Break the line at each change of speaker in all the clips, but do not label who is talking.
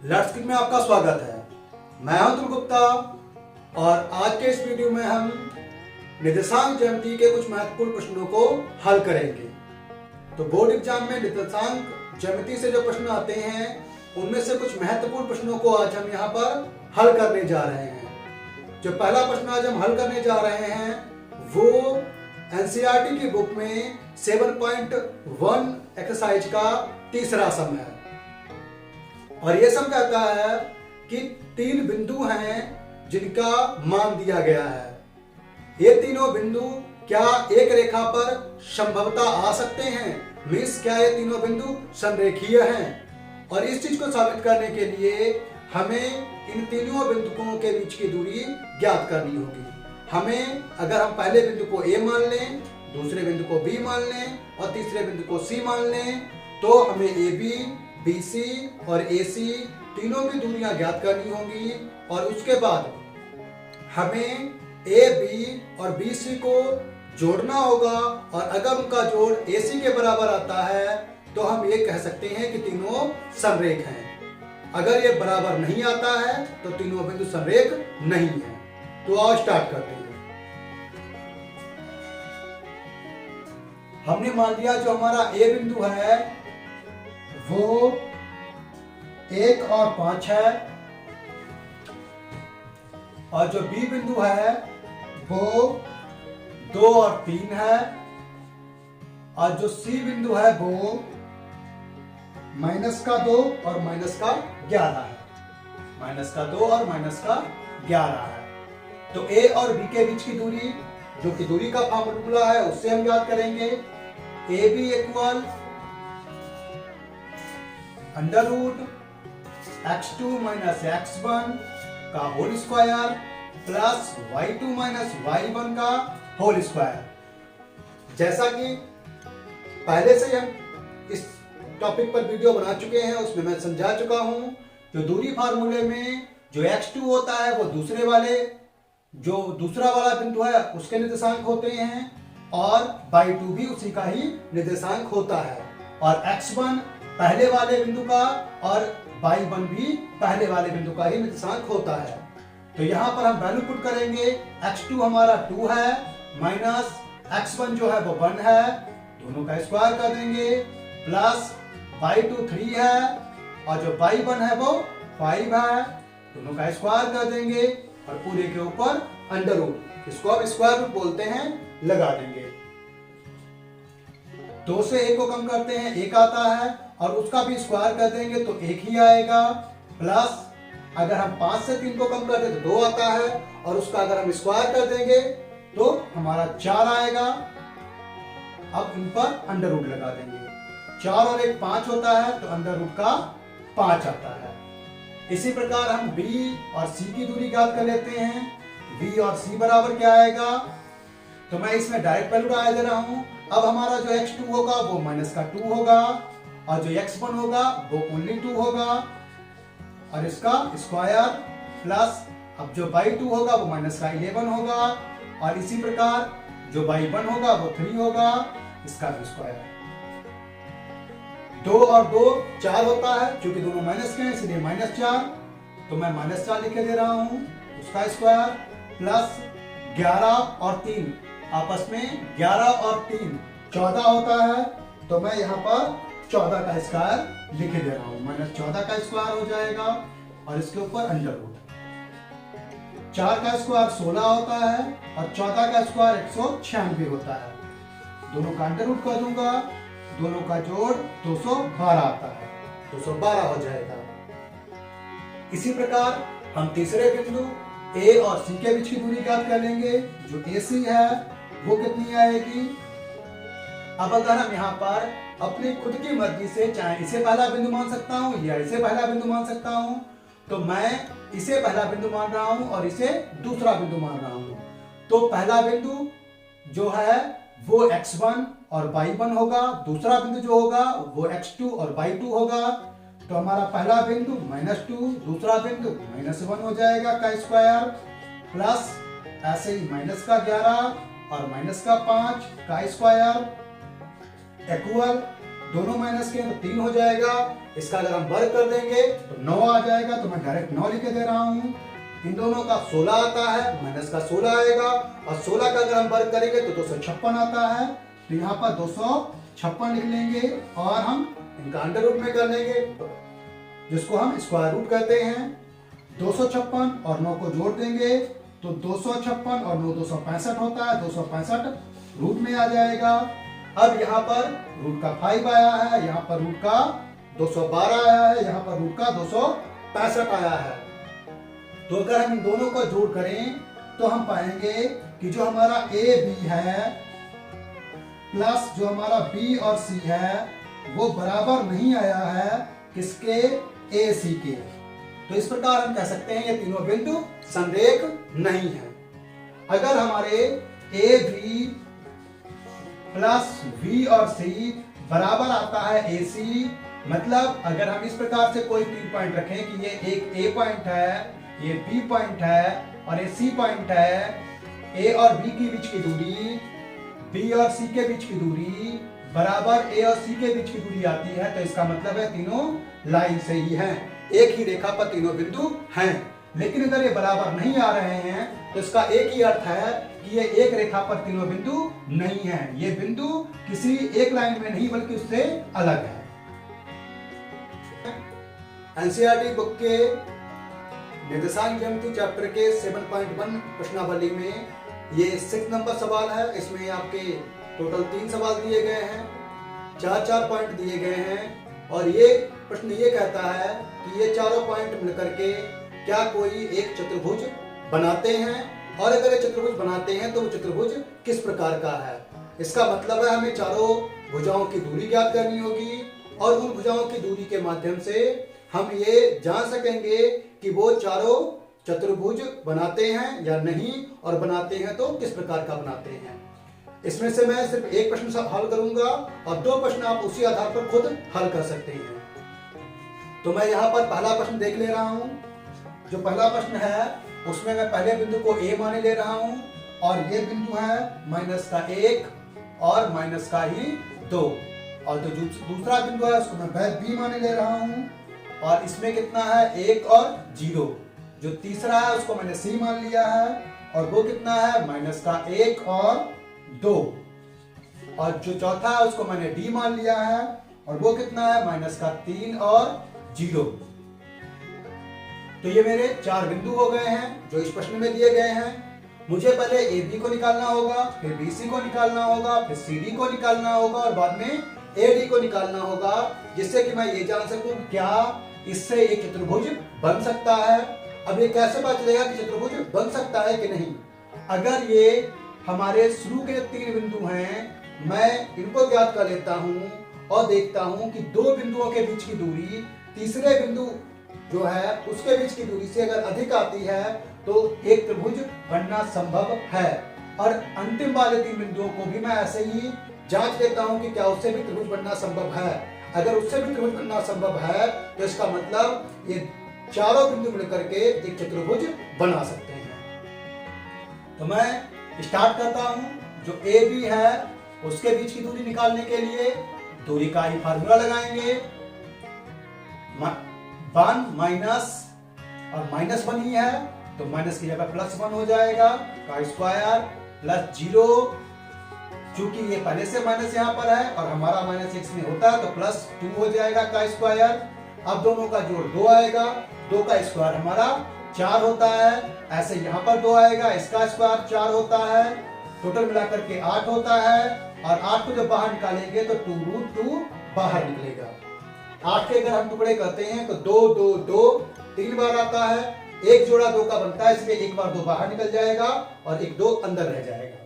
लर्ट्स quick में आपका स्वागत है। मैं हूं अतुल गुप्ता और आज के इस वीडियो में हम निर्देशांक ज्यामिति के कुछ महत्वपूर्ण प्रश्नों को हल करेंगे। तो बोर्ड एग्जाम में निर्देशांक ज्यामिति से जो प्रश्न आते हैं उनमें से कुछ महत्वपूर्ण प्रश्नों को आज हम यहाँ पर हल करने जा रहे हैं। जो पहला प्रश्न आज हम हल करने जा रहे हैं वो एनसीईआरटी की बुक में 7.1 एक्सरसाइज का तीसरा सम है और ये सम कहता है कि तीन बिंदु हैं जिनका मान दिया गया है। ये तीनों बिंदु क्या एक रेखा पर संभवतः आ सकते हैं, मीन्स क्या ये तीनों बिंदु संरेखीय हैं। और इस चीज को साबित करने के लिए हमें इन तीनों बिंदुओं के बीच की दूरी ज्ञात करनी होगी। हमें अगर हम पहले बिंदु को ए मान लें, दूसरे बिंदु को बी मान लें और तीसरे बिंदु को सी मान लें तो हमें ए बी, बी सी और ए सी तीनों की दूरियां ज्ञात करनी होंगी। और उसके बाद हमें ए बी और बी सी को जोड़ना होगा और अगर उनका जोड़ ए सी के बराबर आता है तो हम ये कह सकते हैं कि तीनों समरेख हैं। अगर ये बराबर नहीं आता है तो तीनों बिंदु समरेख नहीं है। तो आओ स्टार्ट करते हैं। हमने मान लिया जो हमारा ए बिंदु है वो 1 और 5 है और जो बी बिंदु है वो 2 और 3 है और जो सी बिंदु है वो -2 और -11 है। -2 और -11 है। तो ए और बी के बीच की दूरी, जो कि दूरी का फार्मूला है, उससे हम याद करेंगे A B equal √x2 - x1 का whole square plus y2 - y1 का होल स्क्वायर। जैसा कि पहले से हम इस टॉपिक पर वीडियो बना चुके हैं, उसमें मैं समझा चुका हूं। जो दूरी फार्मूले में जो x2 होता है वो दूसरा वाला बिंदु है उसके निर्देशांक होते हैं और y2 भी उसी का ही निर्देशांक होता है और x1 पहले वाले बिंदु का और y1 भी पहले वाले बिंदु का ही निर्देशांक होता है। तो यहाँ पर हम वैल्यू पुट करेंगे। x2 हमारा 2 है माइनस x1 जो है वो 1 है, दोनों का स्क्वायर कर देंगे, प्लस y2 3 है और जो y1 है वो 5 है, दोनों का स्क्वायर कर देंगे और पूरे के ऊपर अंडर रूट, इसको अब स्क्वायर रूट बोलते हैं, लगा देंगे। 2 से 1 को कम करते हैं 1 आता है और उसका भी स्क्वायर कर देंगे तो 1 ही आएगा, प्लस अगर हम 5 से 3 को कम कर दें तो 2 आता है और उसका अगर हम स्क्वायर कर देंगे तो हमारा 4 आएगा। अब इन पर अंडर रूट लगा देंगे, 4 और 1 5 होता है तो अंडर रूट का 5 आता है। इसी प्रकार हम B और C की दूरी ज्ञात कर लेते हैं। B और C बराबर क्या आएगा, तो मैं इसमें डायरेक्ट वैल्यू डाल दे रहा हूं। अब हमारा जो x2 होगा वो -2 होगा और जो x1 होगा वो ओनली 2 होगा और इसका स्क्वायर प्लस अब जो y2 होगा वो -11 होगा और इसी प्रकार जो y1 होगा वो 3 होगा, इसका भी स्क्वायर। 2 और 2 4 होता है, क्योंकि दोनों माइनस के हैं इसलिए -4, तो मैं -4 लिखे दे रहा हूं, उसका स्क्वायर प्लस 11 और 3 आपस में 11 और 3 14 होता है, तो मैं यहाँ पर 14 का स्क्वायर लिखे दे रहा हूँ। -14 का स्क्वायर हो जाएगा और इसके ऊपर अंडर रूट। 4 का स्क्वायर 16 होता है और 14 का स्क्वायर 196 होता है, दोनों का अंडर रूट कर दूंगा, दोनों का जोड़ 212 आता है, 212 हो जाएगा। इसी प्रकार हम तीसरे बिंदु ए और सी के बीच की दूरी ज्ञात कर लेंगे। जो ए सी है वो कितनी आएगी। अब अगर हम यहाँ पर अपनी खुद की मर्जी से चाहे इसे पहला बिंदु मान सकता हूँ या इसे पहला बिंदु मान सकता हूँ, तो मैं इसे पहला बिंदु मान रहा हूँ और इसे दूसरा बिंदु मान रहा हूँ। तो पहला बिंदु जो है वो x1 और y1 होगा, दूसरा बिंदु जो होगा वो x2 और y2 होगा। तो हमारा पहला बिंदु -2, दूसरा बिंदु -1 हो जाएगा का स्क्वायर, प्लस ऐसे ही -11 और -5 का स्क्वायर इक्वल दोनों माइनस के तो 3 हो जाएगा। इसका अगर हम वर्ग कर देंगे तो 9 आ जाएगा, तो मैं डायरेक्ट 9 लिख दे रहा हूँ। इन दोनों का 16 आता है, माइनस का 16 आएगा, और 16 का अगर हम वर्ग करेंगे तो 256 आता है। तो यहाँ पर 256 लिख लेंगे और हम इनका अंडर रूट में कर लेंगे, जिसको हम स्क्वायर रूट कहते हैं। 256 और 9 को जोड़ देंगे तो 256 और 9 265 होता है। 265 रूट में आ जाएगा। अब यहाँ पर रूट का 5 आया है, यहाँ पर रूट का 212 आया है, यहाँ पर रूट का 265 आया है। तो अगर हम इन दोनों को जोड़ करें तो हम पाएंगे कि जो हमारा ए बी है प्लस जो हमारा बी और सी है वो बराबर नहीं आया है किसके, ए सी के। तो इस प्रकार हम कह सकते हैं ये तीनों बिंदु संरेख नहीं है। अगर हमारे ए बी प्लस बी और सी बराबर आता है ए सी, मतलब अगर हम इस प्रकार से कोई 3 पॉइंट रखें कि ये एक ए पॉइंट है, ये बी पॉइंट है और ये सी पॉइंट है, ए और बी के बीच की दूरी, बी और सी के बीच की दूरी बराबर ए और सी के बीच की दूरी आती है, तो इसका मतलब है तीनों लाइन से ही हैं, एक ही रेखा पर तीनों बिंदु हैं। लेकिन अगर ये बराबर नहीं आ रहे हैं तो इसका एक ही अर्थ है कि ये एक रेखा पर तीनों बिंदु नहीं है, ये बिंदु किसी एक लाइन में नहीं बल्कि उससे अलग है। एनसीईआरटी बुक के निर्देशांक ज्यामिति चैप्टर के 7.1 प्रश्नावली में ये 6 नंबर सवाल है। इसमें आपके टोटल 3 सवाल दिए गए हैं, 4 पॉइंट दिए गए हैं, और ये प्रश्न ये कहता है कि ये चारों पॉइंट मिलकर के क्या कोई एक चतुर्भुज बनाते हैं, और अगर ये चतुर्भुज बनाते हैं तो वो चतुर्भुज किस प्रकार का है। इसका मतलब है हमें चारों भुजाओं की दूरी ज्ञात करनी होगी, और उन भुजाओं की दूरी के माध्यम से हम ये जान सकेंगे कि वो चारों चतुर्भुज बनाते हैं या नहीं, और बनाते हैं तो किस प्रकार का बनाते हैं। इसमें से मैं सिर्फ एक प्रश्न हल करूंगा और 2 प्रश्न आप उसी आधार पर खुद हल कर सकते हैं। तो मैं यहाँ पर पहला प्रश्न देख ले रहा हूँ। जो पहला प्रश्न है उसमें मैं पहले बिंदु को ए माने ले रहा हूँ, और ये बिंदु है -1 और -2, और जो दूसरा बिंदु है उसको मैं बी माने ले रहा हूँ, और इसमें कितना है 1 और 0। जो तीसरा है उसको मैंने सी मान लिया है, और वो कितना है -1 और 2, और जो चौथा है उसको मैंने डी मान लिया है, और वो कितना है -3 और 0। तो ये मेरे 4 बिंदु हो गए हैं जो इस प्रश्न में दिए गए हैं। मुझे पहले ए बी को निकालना होगा, फिर बी सी को निकालना होगा, फिर सी डी को निकालना होगा, और बाद में ए डी को निकालना होगा, जिससे कि मैं ये जान सकूं क्या इससे एक चतुर्भुज बन सकता है। अब ये कैसे पता चलेगा कि चतुर्भुज बन सकता है कि नहीं। अगर ये हमारे शुरू के 3 बिंदु हैं, मैं इनको ज्ञात कर लेता हूँ और देखता हूँ कि 2 बिंदुओं के बीच की दूरी तीसरे बिंदु जो है उसके बीच की दूरी से अगर अधिक आती है तो एक त्रिभुज बनना संभव है। और अंतिम वाले 3 बिंदुओं को भी मैं ऐसे ही जांच लेता हूँ कि क्या उससे भी त्रिभुज बनना संभव है। अगर उससे भी त्रिभुज बनना संभव है तो इसका मतलब ये चारों बिंदु मिलकर के एक चतुर्भुज बना सकते हैं। तो मैं स्टार्ट करता हूं। जो ए बी है उसके बीच की दूरी निकालने के लिए दूरी का ही फार्मूला लगाएंगे। 1 माइनस और -1 ही है तो माइनस की जगह +1 हो जाएगा का स्क्वायर प्लस 0। चूंकि ये पहले से माइनस यहाँ पर है और हमारा -x में होता है तो +2 हो जाएगा का स्क्वायर। अब दोनों का जोड़ 2 आएगा, 2 का स्क्वायर हमारा 4 होता है। ऐसे यहाँ पर 2 आएगा, इसका स्क्वायर 4 होता है। टोटल मिलाकर के 8 होता है और 8 को जब बाहर निकालेंगे तो 2√2 बाहर निकलेगा। 8 के अगर हम टुकड़े करते हैं तो 2 2 2 3 बार आता है। एक जोड़ा 2 का बनता है इसलिए एक बार 2 बाहर निकल जाएगा और एक 2 अंदर रह जाएगा।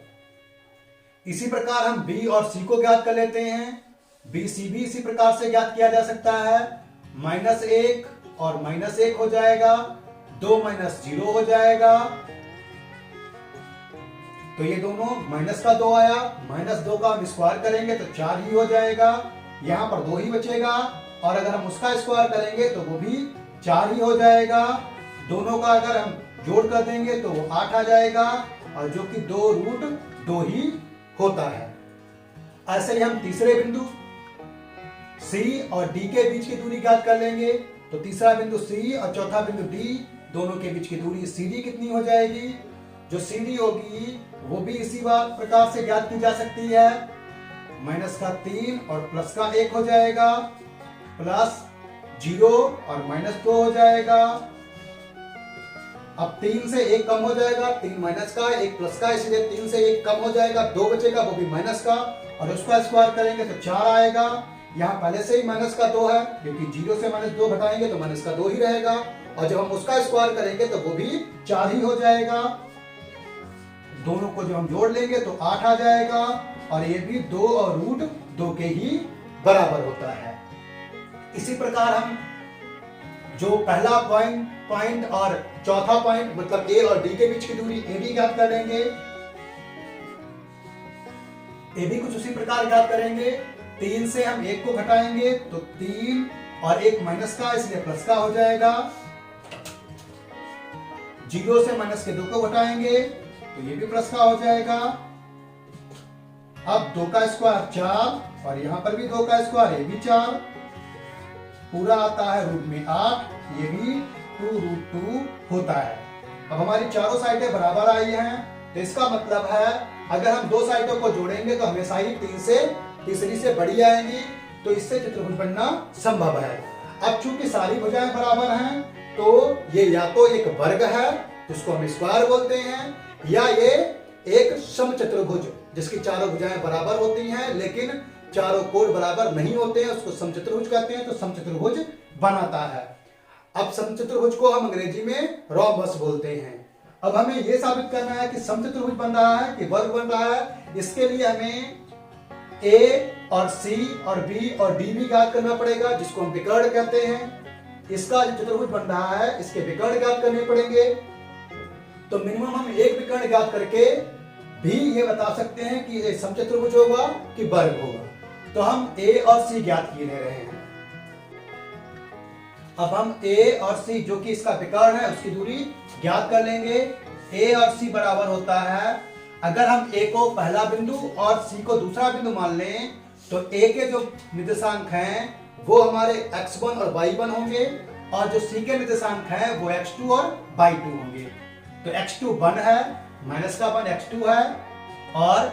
इसी प्रकार हम बी और सी को ज्ञात कर लेते हैं। बी सी भी इसी प्रकार से ज्ञात किया जा सकता है। -1 और -1 हो जाएगा, 2 - 0 हो जाएगा। तो ये दोनों माइनस का 2 आया, -2 का हम स्क्वायर करेंगे तो 4 ही हो जाएगा। यहाँ पर 2 ही बचेगा और अगर हम उसका स्क्वायर करेंगे तो वो भी 4 ही हो जाएगा। दोनों का अगर हम जोड़ कर देंगे तो वो 8 आ जाएगा और जो कि 2√2 ही होता है। ऐसे ही हम तीसरे बिंदु सी और डी के बीच की दूरी ज्ञात कर लेंगे। तो तीसरा बिंदु सी और चौथा बिंदु डी दोनों के बीच की दूरी सी डी कितनी हो जाएगी? जो सी डी होगी वो भी इसी प्रकार से ज्ञात की जा सकती है। माइनस का 3 और प्लस का 1 हो जाएगा, प्लस 0 और माइनस 2 हो जाएगा। अब 3 से 1 कम हो जाएगा, 3 माइनस का 1 प्लस का, इसलिए 3 से 1 कम हो जाएगा, 2 बचेगा वो भी माइनस का, और उसका स्क्वायर करेंगे तो 4 आएगा। यहाँ पहले से ही माइनस का 2 है, क्योंकि 0 से माइनस 2 घटाएंगे तो माइनस का 2 ही रहेगा, और जब हम उसका स्क्वायर करेंगे तो वो भी 4 ही हो जाएगा। दोनों को जब हम जोड़ लेंगे तो 8 आ जाएगा, और ये भी 2 और रूट 2 के ही बराबर होता है। इसी प्रकार हम जो पहला पॉइंट और चौथा पॉइंट मतलब ए और डी के बीच की दूरी ए डी ज्ञात कर लेंगे। ए भी कुछ उसी प्रकार ज्ञात करेंगे। 3 से हम 1 को घटाएंगे तो 3 और 1 माइनस का, इसलिए प्लस का हो जाएगा। 0 से माइनस के 2 को घटाएंगे तो ये भी प्लस का हो जाएगा। अब 2 का स्क्वायर 4 और यहां पर भी 2 का स्क्वायर, ये भी 4, पूरा आता है रूट में 8, ये भी 2 रूट 2 होता है। अब हमारी चारों साइडें बराबर आई हैं, तो इसका मतलब है अगर हम दो साइडों को जोड़ेंगे तो हमेशा ही तीसरी से बड़ी आएंगी, तो इससे चतुर्भुज बनना संभव है। अब चूंकि सारी भुजाएं बराबर हैं तो ये या तो एक वर्ग है जिसको हम स्क्वायर बोलते हैं, या ये एक समचतुर्भुज जिसकी चारों भुजाएं बराबर होती हैं लेकिन चारों कोण बराबर नहीं होते हैं, उसको समचतुर्भुज कहते हैं, तो समचतुर्भुज बनाता है। अब समचतुर्भुज को हम अंग्रेजी में रोम्बस बोलते हैं। अब हमें यह साबित करना है कि समचतुर्भुज बन रहा है कि वर्ग बन रहा है। इसके लिए हमें ए और सी और बी और डी भी ज्ञात करना पड़ेगा, जिसको हम विकर्ण कहते हैं। इसका जो चतुर्भुज बन रहा है इसके विकर्ण ज्ञात करने पड़ेंगे। तो मिनिमम हम एक विकर्ण ज्ञात करके भी ये बता सकते हैं कि ये समचतुर्भुज होगा कि वर्ग होगा। तो हम ए और सी ज्ञात किए रहे हैं। अब हम ए और सी जो कि इसका विकर्ण है उसकी दूरी ज्ञात कर लेंगे। ए और सी बराबर होता है, अगर हम ए को पहला बिंदु और सी को दूसरा बिंदु मान लें तो ए के जो निर्देशांक हैं वो हमारे x1 और y1 होंगे, और जो सी के निर्देशांक हैं वो x2 और y2 होंगे। तो x2 1 है, माइनस का 1 x2 है, और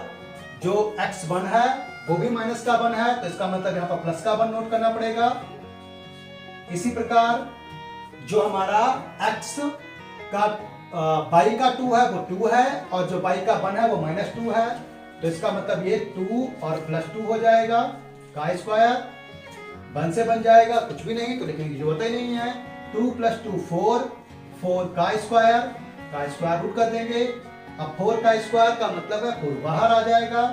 जो x1 है वो भी माइनस का 1 है, तो इसका मतलब यहाँ पर प्लस का 1 नोट करना पड़ेगा। इसी प्रकार जो हमारा x का y का 2 है वो 2 है, और जो y का 1 है वो -2 है, तो इसका मतलब ये 2 और प्लस 2 हो जाएगा का स्क्वायर। 1 से बन जाएगा कुछ भी नहीं, तो लिखने की जरूरत ही नहीं है। 2 + 2 4, 4 का स्क्वायर रूट कर देंगे। अब 4 का स्क्वायर का मतलब है 4 बाहर आ जाएगा।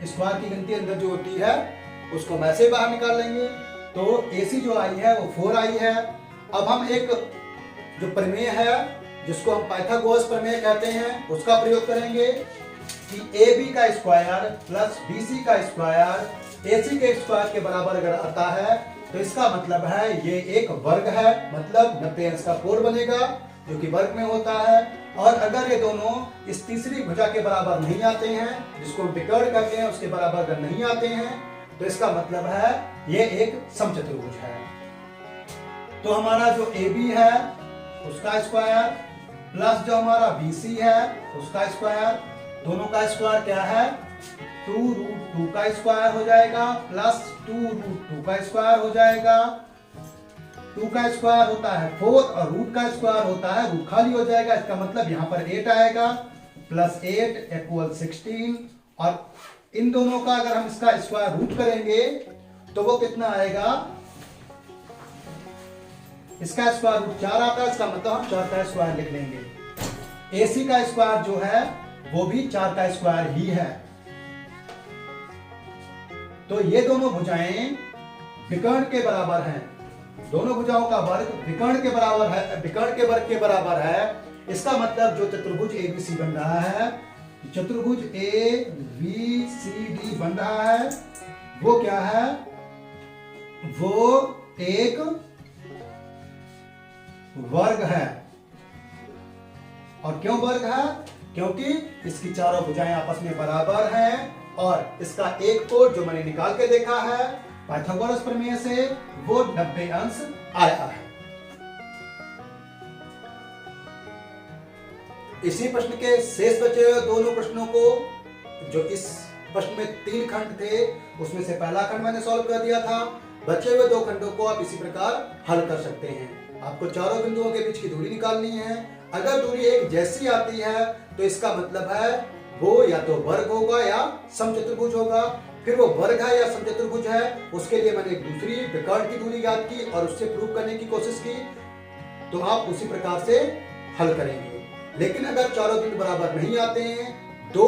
स्क्वायर की गिनती अंदर जो होती है उसको हम ऐसे बाहर निकाल लेंगे। तो AC जो आई है वो 4 आई है। अब हम एक जो प्रमेय है जिसको हम पाइथागोरस प्रमेय कहते हैं उसका प्रयोग करेंगे कि AB का स्क्वायर प्लस BC का स्क्वायर AC के स्क्वायर के बराबर अगर आता है तो इसका मतलब है ये एक वर्ग है, मतलब 90 अंश का कोण बनेगा जो कि वर्ग में होता है। और अगर ये दोनों इस तीसरी भुजा के बराबर नहीं आते हैं, जिसको हम विकर्ण कहते हैं, उसके बराबर अगर नहीं आते हैं, तो इसका मतलब है ये एक समचतुर्भुज है। तो हमारा जो AB है उसका स्क्वायर प्लस जो हमारा BC है उसका स्क्वायर, दोनों का स्क्वायर क्या है 2 रूट 2 का स्क्वायर हो जाएगा, प्लस 2 रूट 2 का स्क्वायर हो जाएगा। 2 का स्क्वायर होता है 4 और रूट का स्क्वायर होता है रूट खाली हो जाएगा, इसका मतलब यहाँ पर 8 आएगा, प्लस 8 = 16। और इन दोनों का अगर हम इसका स्क्वायर रूट करेंगे तो वो कितना आएगा, इसका स्क्वायर रूट 4 आता है, इसका मतलब हम 4 का स्क्वायर लिख लेंगे। AC का स्क्वायर जो है वो भी 4 का स्क्वायर ही है। तो ये दोनों भुजाएं विकर्ण के बराबर हैं, दोनों भुजाओं का वर्ग विकर्ण के बराबर है, विकर्ण के वर्ग के बराबर है। इसका मतलब जो चतुर्भुज ABC बन रहा है, चतुर्भुज ABCD बन रहा है, वो क्या है, वो एक वर्ग है। और क्यों वर्ग है, क्योंकि इसकी चारों भुजाएं आपस में बराबर हैं, और इसका एक कोण जो मैंने निकाल के देखा है पाइथागोरस प्रमेय से वो 90 अंश आया है। इसी प्रश्न के शेष बचे हुए दोनों प्रश्नों को, जो इस प्रश्न में 3 खंड थे उसमें से पहला खंड मैंने सॉल्व कर दिया था, बचे हुए 2 खंडों को आप इसी प्रकार हल कर सकते हैं। आपको चारों बिंदुओं के बीच की दूरी निकालनी है। अगर दूरी एक जैसी आती है तो इसका मतलब है वो या तो वर्ग होगा या समचतुर्भुज होगा। फिर वो वर्ग है या समचतुर्भुज है, उसके लिए मैंने एक दूसरी विकर्ण की दूरी याद की और उससे प्रूव करने की कोशिश की, तो आप उसी प्रकार से हल करेंगे। लेकिन अगर चारों बिंदु बराबर नहीं आते हैं, 2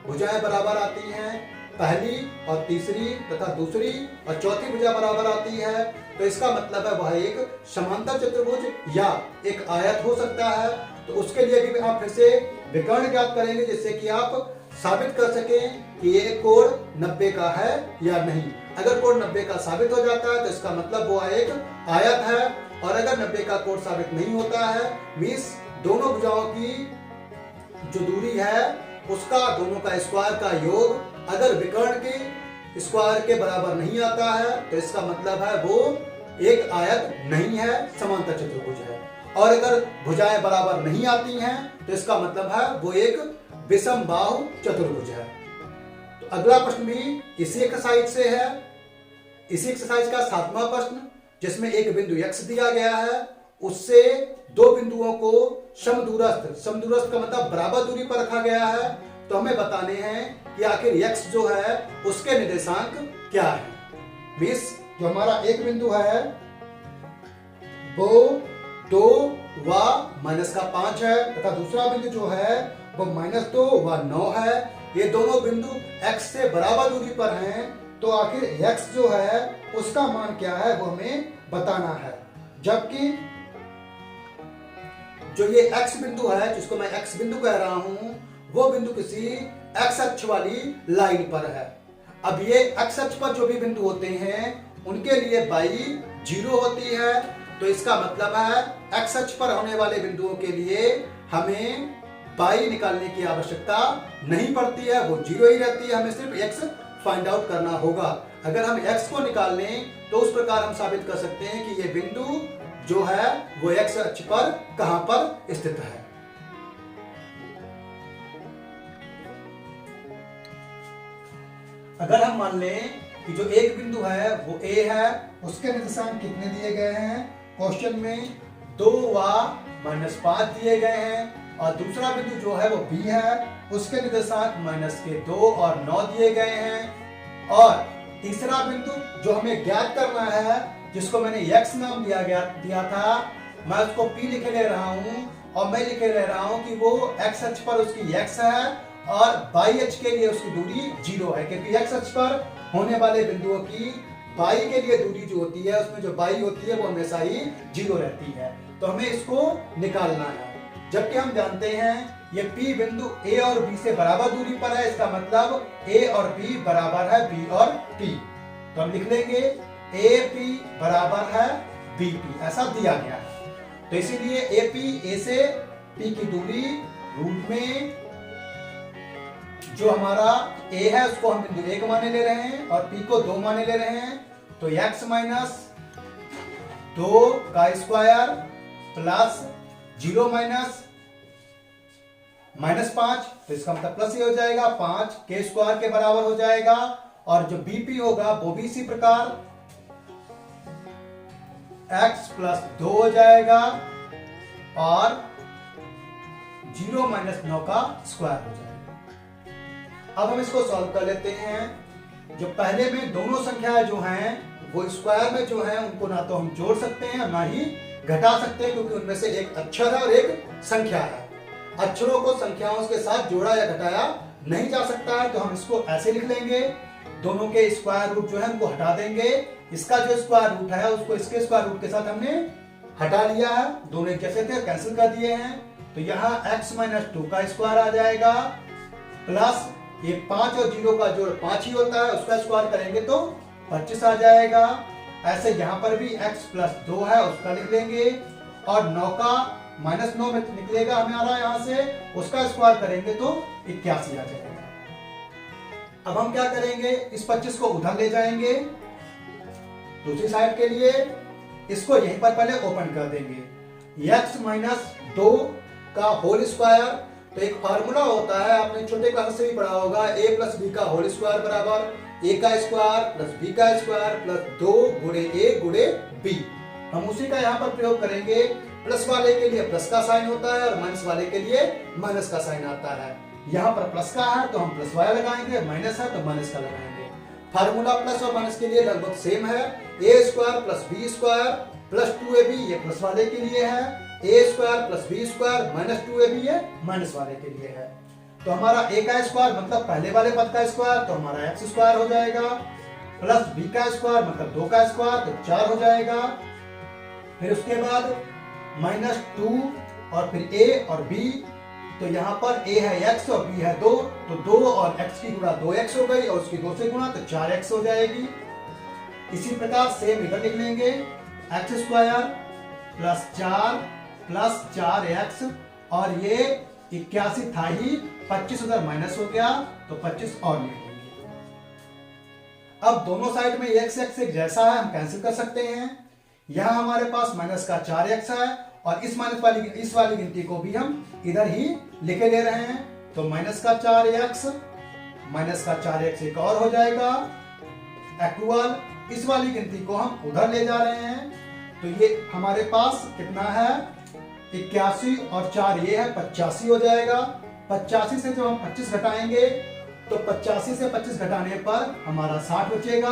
भुजाएं बराबर आती हैं, पहली और तीसरी तथा दूसरी और चौथी भुजा बराबर आती है, तो इसका मतलब है वह एक समांतर चतुर्भुज या एक आयत हो सकता है। तो उसके लिए भी आप फिर से विकर्ण ज्ञात करेंगे, जिससे कि आप साबित कर सकें कि ये कोण 90 का है या नहीं। अगर कोण 90 का साबित हो जाता है तो इसका मतलब वो एक आयत है, और अगर 90 का कोण साबित नहीं होता है, मीन्स दोनों भुजाओं की जो दूरी है उसका दोनों का स्क्वायर का योग अगर विकर्ण के स्क्वायर के बराबर नहीं आता है, तो इसका मतलब है वो एक आयत नहीं है, समांतर चतुर्भुज है। और अगर भुजाएं बराबर नहीं आती हैं तो इसका मतलब है वो एक विषम बाहु चतुर्भुज है। तो अगला प्रश्न भी इसी एक्सरसाइज से है। इसी एक्सरसाइज का 7वां प्रश्न, जिसमें एक बिंदु x दिया गया है, उससे 2 बिंदुओं को समदूरस्थ का मतलब बराबर दूरी पर रखा गया है। तो हमें बताने हैं कि आखिर x जो है उसके निर्देशांक क्या है। मीन्स जो हमारा एक बिंदु है वो 2 व -5 है, तथा दूसरा बिंदु जो है वो -2 व 9 है। ये दोनों बिंदु x से बराबर दूरी पर हैं, तो आखिर x जो है उसका मान क्या है वो हमें बताना है। जबकि जो ये x बिंदु है, जिसको मैं x बिंदु कह रहा हूं, वो बिंदु किसी x अक्ष वाली लाइन पर है। अब ये x अक्ष पर जो भी बिंदु होते हैं उनके लिए y 0 होती है, तो इसका मतलब है x अक्ष पर होने वाले बिंदुओं के लिए हमें y निकालने की आवश्यकता नहीं पड़ती है, वो 0 ही रहती है। हमें सिर्फ x फाइंड आउट करना होगा। अगर हम x को निकाल लें तो उस प्रकार हम साबित कर सकते हैं कि ये बिंदु जो है वो x अक्ष पर कहां पर स्थित है। अगर हम मान लें कि जो एक बिंदु है वो A है, उसके निर्देशांक कितने दिए गए हैं क्वेश्चन में, 2 व -5 दिए गए हैं, और दूसरा बिंदु जो है वो B है, उसके निर्देशांक -2 और 9 दिए गए हैं, और तीसरा बिंदु जो हमें ज्ञात करना है, जिसको मैंने x नाम दिया था, मैं उसको P लिखे ले रहा हूं, और मैं लिखे ले रहा हूं कि वो x अक्ष पर उसकी x है और y अक्ष के लिए उसकी दूरी 0 है, क्योंकि x अक्ष पर होने वाले बिंदुओं की y के लिए दूरी जो होती है उसमें जो y होती है वो हमेशा ही 0 रहती है। तो हमें इसको निकालना है। जबकि हम जानते हैं ये P बिंदु A और B से बराबर दूरी पर है, इसका मतलब A और B बराबर है B और P। तो हम लिख लेंगे AP बराबर है BP, ऐसा दिया गया है। तो इसीलिए AP A से P की दूरी रूट में जो हमारा A है उसको हम बिंदु 1 माने ले रहे हैं और P को 2 माने ले रहे हैं। तो x - 2 का स्क्वायर प्लस 0 -5, तो इसका मतलब प्लस ही हो जाएगा, 5 के स्क्वायर के बराबर हो जाएगा। और जो BP होगा वो भी इसी प्रकार x + 2 हो जाएगा और 0 - 9 का स्क्वायर हो जाएगा। अब हम इसको सॉल्व कर लेते हैं। जो पहले में दोनों संख्याएं जो हैं वो स्क्वायर में जो हैं उनको ना तो हम जोड़ सकते हैं ना ही घटा सकते हैं, क्योंकि उनमें से एक अक्षर है और एक संख्या है। अक्षरों को संख्याओं के साथ जोड़ा या घटाया नहीं जा सकता है, तो हम इसको ऐसे लिख लेंगे। दोनों के स्क्वायर रूट जो है उनको हटा देंगे। इसका जो स्क्वायर रूट है उसको इसके स्क्वायर रूट के साथ हमने हटा लिया है, दोनों एक जैसे थे कैंसिल कर दिए हैं। तो यहाँ x - 2 का स्क्वायर आ जाएगा प्लस ये 5 और 0 का जोड़ 5 ही होता है, उसका स्क्वायर करेंगे तो 25 आ जाएगा। ऐसे यहाँ पर भी x + 2 है उसका लिख लेंगे और 9 का -9 में निकलेगा हमारा यहाँ से, उसका स्क्वायर करेंगे तो 81 आ जाएगा। अब हम क्या करेंगे, इस 25 को उधर ले जाएंगे दूसरी साइड के लिए इसको यहीं पर पहले ओपन कर देंगे। x माइनस 2 का होल स्क्वायर, तो एक फार्मूला होता है, आपने छोटे क्लास से भी पढ़ा होगा, a प्लस बी का होल स्क्वायर बराबर a का स्क्वायर प्लस b का स्क्वायर प्लस 2 गुणे a गुणे b। हम उसी का यहाँ पर प्रयोग करेंगे। प्लस वाले के लिए प्लस का साइन होता है और माइनस वाले के लिए माइनस का साइन आता है। यहाँ पर प्लस का है तो हम प्लस वाला लगाएंगे, माइनस है तो माइनस का लगाएंगे। फार्मूला प्लस और माइनस के लिए लगभग सेम है। a square plus b square plus 2ab, ये प्लस वाले के लिए है। a square plus b square minus 2ab, ये माइनस वाले के लिए है। तो हमारा a का स्क्वायर मतलब पहले वाले पद का स्क्वायर, तो हमारा x स्क्वायर हो जाएगा, प्लस b का स्क्वायर मतलब 2 का स्क्वायर, तो 4 हो जाएगा। फिर उसके बाद माइनस 2 और फिर a और b, तो यहाँ पर a है x और b है 2, तो 2 और x की गुणा 2x हो गई और उसकी 2 से गुणा तो 4x हो जाएगी। इसी प्रकार सेम इधर लिख लेंगे, x square plus 4 plus 4x, और ये 81 था ही, 25 उधर माइनस हो गया तो 25 और लिख लेंगे। अब दोनों साइड में x एक जैसा है, हम कैंसिल कर सकते हैं। यहाँ हमारे पास माइनस का 4x है और इस वाली गिनती को भी हम इधर ही लिखे ले रहे हैं, तो माइनस का 4x माइनस का 4x एक और हो जाएगा इक्वल, इस वाली गिनती को हम उधर ले जा रहे हैं, तो ये हमारे पास कितना है 81 और 4 ये है 85 हो जाएगा। 85 से जब हम 25 घटाएंगे तो 85 से 25 घटाने पर हमारा 60 बचेगा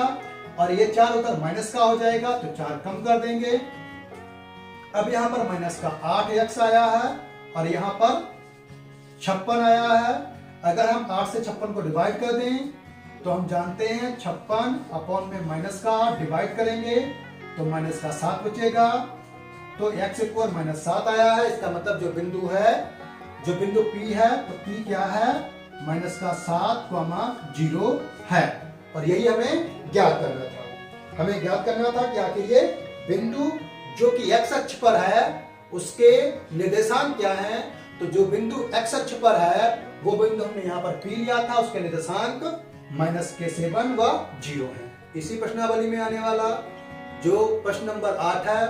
और ये 4 उधर माइनस का हो जाएगा तो 4 कम कर देंगे। अब यहाँ पर माइनस का 8x आया है और यहाँ पर 56 आया है। अगर हम 8 से 56 को डिवाइड कर दें तो हम जानते हैं 56 अपॉन में माइनस का 8 डिवाइड करेंगे तो माइनस का 7 बचेगा, तो x इक्वल माइनस 7 आया है। इसका मतलब जो बिंदु है, जो बिंदु P है, तो P क्या है माइनस का 7,0 है और यही हमें ज्ञात करना था। हमें ज्ञात करना था कि आखिर ये बिंदु जो कि x अक्ष पर है उसके निर्देशांक क्या हैं। तो जो बिंदु x अक्ष पर है वो बिंदु हमने यहाँ पर P लिया था, उसके निर्देशांक -7 व 0 है। इसी प्रश्नावली में आने वाला जो प्रश्न नंबर 8 है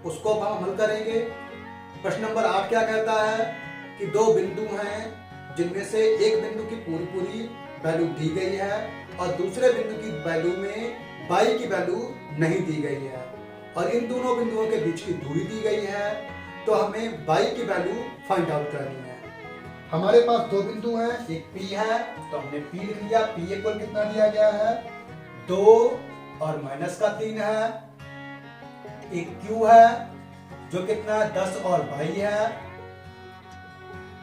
उसको हम हल करेंगे। प्रश्न नंबर 8 क्या कहता है कि दो बिंदु हैं जिनमें से एक बिंदु की पूरी वैल्यू दी गई है और दूसरे बिंदु की वैल्यू में y की वैल्यू नहीं दी गई है और इन दोनों बिंदुओं के बीच की दूरी दी गई है, तो हमें y की वैल्यू फाइंड आउट करनी है। हमारे पास दो बिंदु हैं, एक P है तो हमने P लिख लिया। P इक्वल कितना दिया गया है 2 और माइनस का 3 है। एक Q है जो कितना 10 और 22 है।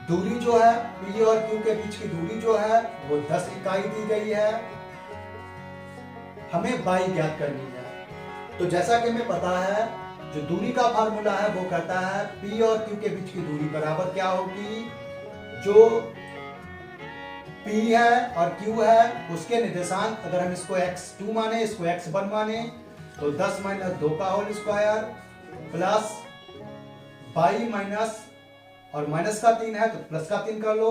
दूरी जो है P और Q के बीच की दूरी जो है वो 10 इकाई दी गई है। हमें y ज्ञात करनी है। तो जैसा कि हमें पता है जो दूरी का फार्मूला है वो कहता है P और Q के बीच की दूरी बराबर क्या होगी, जो P है और Q है उसके निर्देशांक अगर हम इसको x2 माने, इसको x1 माने, तो 10 - 2 का whole square plus y minus और माइनस का 3 है तो प्लस का 3 कर लो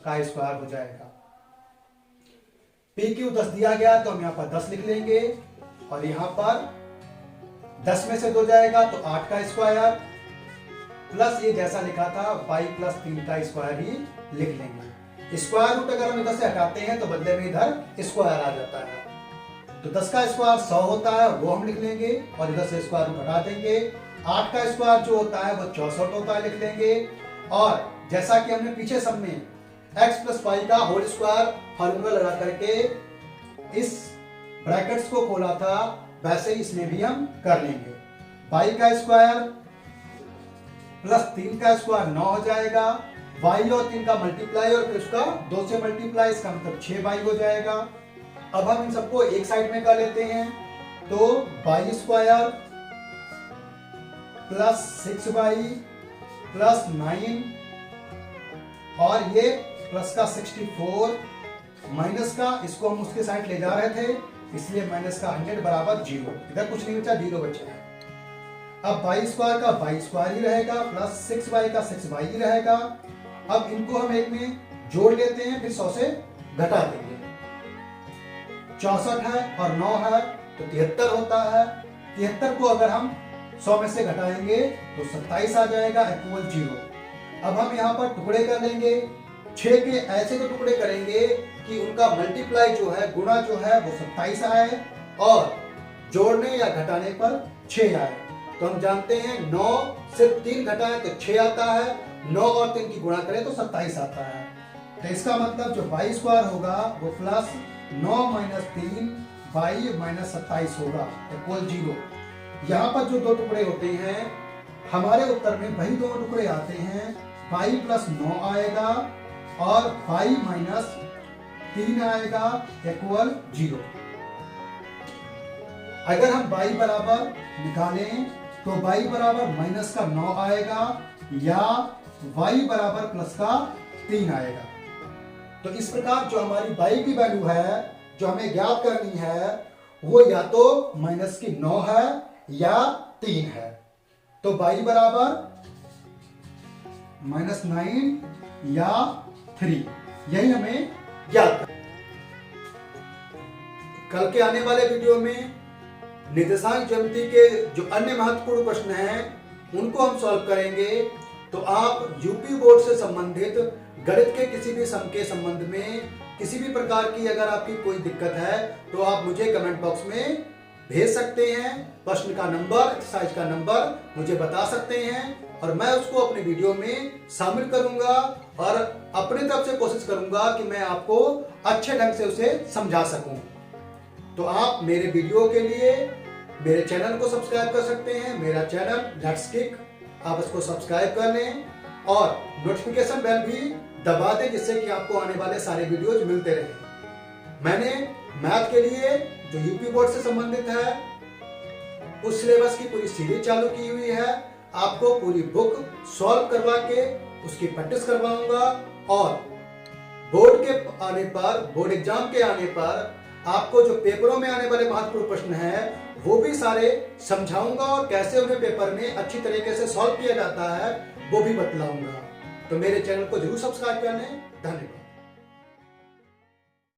का स्क्वायर हो जाएगा। PQ 10 दिया गया तो हम यहाँ पर 10 लिख लेंगे और यहाँ पर 10 में से 2 जाएगा तो 8 का स्क्वायर प्लस ये जैसा लिखा था y प्लस 3 का स्क्वायर ही लिख लेंगे। स्क्वायर रूट अगर हम इधर से हटाते हैं तो बदले में इधर स्क्वायर आ जाता है, तो 10 का स्क्वायर 100 होता है वो हम लिख लेंगे और इधर से स्क्वायर रूट हटा देंगे। 8 का स्क्वायर जो होता है वो 64 होता है लिख लेंगे। और जैसा कि हमने पीछे सब में x प्लस y का होल स्क्वायर फार्मूला लगा करके इस ब्रैकेट्स को खोला था वैसे ही इसमें भी हम कर लेंगे। y का स्क्वायर प्लस 3 का स्क्वायर 9 हो जाएगा, y और 3 का मल्टीप्लाई और फिर उसका 2 से मल्टीप्लाई, इसका मतलब 6y हो जाएगा। अब हम इन सबको एक साइड में कर लेते हैं, तो y square plus 6y plus 9 और ये प्लस का 64 माइनस का, इसको हम उसके साइड ले जा रहे थे इसलिए माइनस का 100 बराबर 0, इधर कुछ नहीं बचा 0 बचा है। अब y स्क्वायर का y स्क्वायर ही रहेगा प्लस 6y का 6y ही रहेगा। अब इनको हम एक में जोड़ लेते हैं फिर 100 से घटा देंगे। 64 है और 9 है तो 73 होता है। 73 को अगर हम 100 में से घटाएंगे तो 27 आ जाएगा इक्वल 0। अब हम यहाँ पर टुकड़े कर लेंगे। 6 के ऐसे तो टुकड़े करेंगे कि उनका मल्टीप्लाई जो है, गुणा जो है वो 27 आए और जोड़ने या घटाने पर 6 आए। तो हम जानते हैं 9 से 3 घटाएं तो 6 आता है, 9 और 3 की गुणा करें तो 27 आता है। तो इसका मतलब जो y स्क्वायर होगा वो प्लस 9 माइनस 3 y माइनस 27 होगा इक्वल 0। यहाँ पर जो दो टुकड़े होते हैं हमारे उत्तर में वही दो टुकड़े आते हैं, y प्लस 9 आएगा और y माइनस 3 आएगा इक्वल 0। अगर हम y बराबर निकालें तो y बराबर माइनस का 9 आएगा या y बराबर प्लस का 3 आएगा। तो इस प्रकार जो हमारी y की वैल्यू है जो हमें ज्ञात करनी है वो या तो माइनस की 9 है या 3 है। तो y बराबर -9 या 3, यही हमें ज्ञात करना। कल के आने वाले वीडियो में निर्देशांक ज्यामिति के जो अन्य महत्वपूर्ण प्रश्न हैं उनको हम सॉल्व करेंगे। तो आप यूपी बोर्ड से संबंधित गणित के किसी भी सम के संबंध में किसी भी प्रकार की अगर आपकी कोई दिक्कत है तो आप मुझे कमेंट बॉक्स में भेज सकते हैं। प्रश्न का नंबर, एक्सरसाइज का नंबर मुझे बता सकते हैं और मैं उसको अपने वीडियो में शामिल करूंगा और अपनी तरफ से कोशिश करूंगा कि मैं आपको अच्छे ढंग से उसे समझा सकूं। तो आप मेरे वीडियो के लिए मेरे चैनल को सब्सक्राइब कर सकते हैं। मेरा चैनल लेट्स किक, आप इसको सब्सक्राइब कर लें और नोटिफिकेशन बेल भी दबा दें जिससे कि आपको आने वाले सारे वीडियोज मिलते रहें। मैंने मैथ के लिए जो यूपी बोर्ड से संबंधित है उस सिलेबस की पूरी सीरीज चालू की हुई है। आपको पूरी बुक सॉल्व करवा के उसकी प्रैक्टिस करवाऊंगा और बोर्ड के आने पर, बोर्ड एग्जाम के आने पर आपको जो पेपरों में आने वाले महत्वपूर्ण प्रश्न हैं वो भी सारे समझाऊंगा और कैसे उन्हें पेपर में अच्छी तरीके से सॉल्व किया जाता है वो भी बतलाऊंगा। तो मेरे चैनल को जरूर सब्सक्राइब कर लें। धन्यवाद।